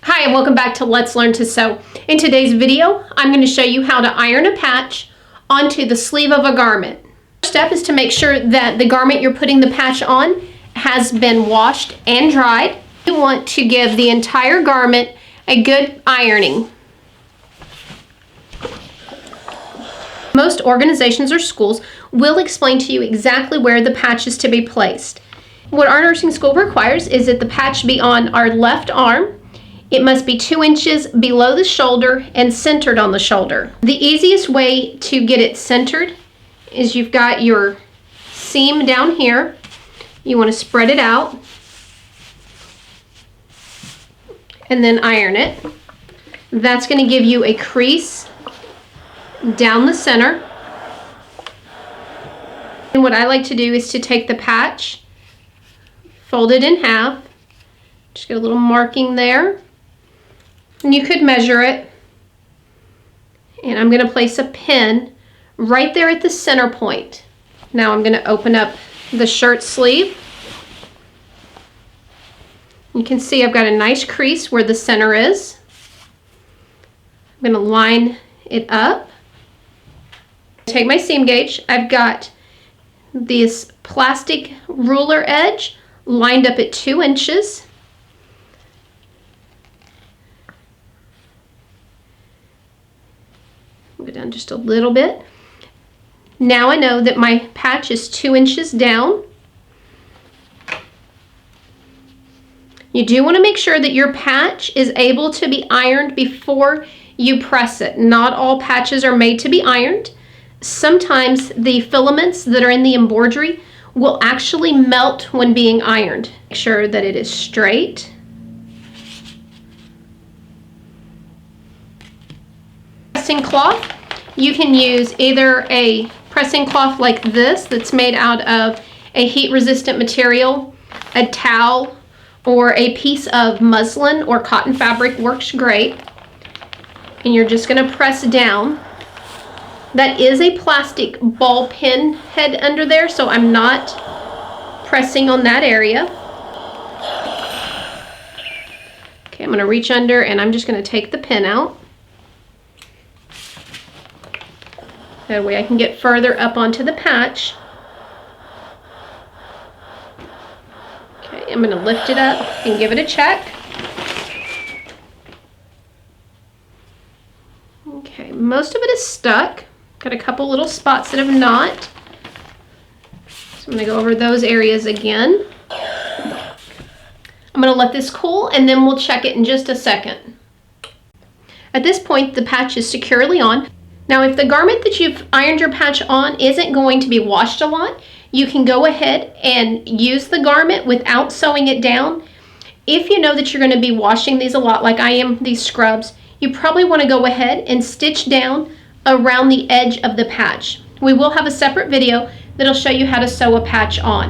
Hi and welcome back to Let's Learn to Sew. In today's video, I'm going to show you how to iron a patch onto the sleeve of a garment. First step is to make sure that the garment you're putting the patch on has been washed and dried. You want to give the entire garment a good ironing. Most organizations or schools will explain to you exactly where the patch is to be placed. What our nursing school requires is that the patch be on our left arm. It must be 2 inches below the shoulder and centered on the shoulder. The easiest way to get it centered is you've got your seam down here. You want to spread it out and then iron it. That's going to give you a crease down the center. And what I like to do is to take the patch, fold it in half, just get a little marking there. And you could measure it. And I'm going to place a pin right there at the center point. Now I'm going to open up the shirt sleeve. You can see I've got a nice crease where the center is. I'm going to line it up. Take my seam gauge. I've got this plastic ruler edge lined up at 2 inches. Go down just a little bit. Now I know that my patch is 2 inches down. You do want to make sure that your patch is able to be ironed before you press it. Not all patches are made to be ironed. Sometimes the filaments that are in the embroidery will actually melt when being ironed. Make sure that it is straight. Pressing cloth, you can use either a pressing cloth like this that's made out of a heat resistant material, a towel, or a piece of muslin or cotton fabric works great. And you're just going to press down. That is a plastic ball pin head under there, so I'm not pressing on that area. Okay, I'm going to reach under and I'm just going to take the pin out. That way I can get further up onto the patch. Okay, I'm going to lift it up and give it a check. Okay, most of it is stuck. Got a couple little spots that have not. So I'm going to go over those areas again. I'm going to let this cool and then we'll check it in just a second. At this point, the patch is securely on. Now, if the garment that you've ironed your patch on isn't going to be washed a lot, you can go ahead and use the garment without sewing it down. If you know that you're going to be washing these a lot, like I am these scrubs, you probably want to go ahead and stitch down around the edge of the patch. We will have a separate video that'll show you how to sew a patch on.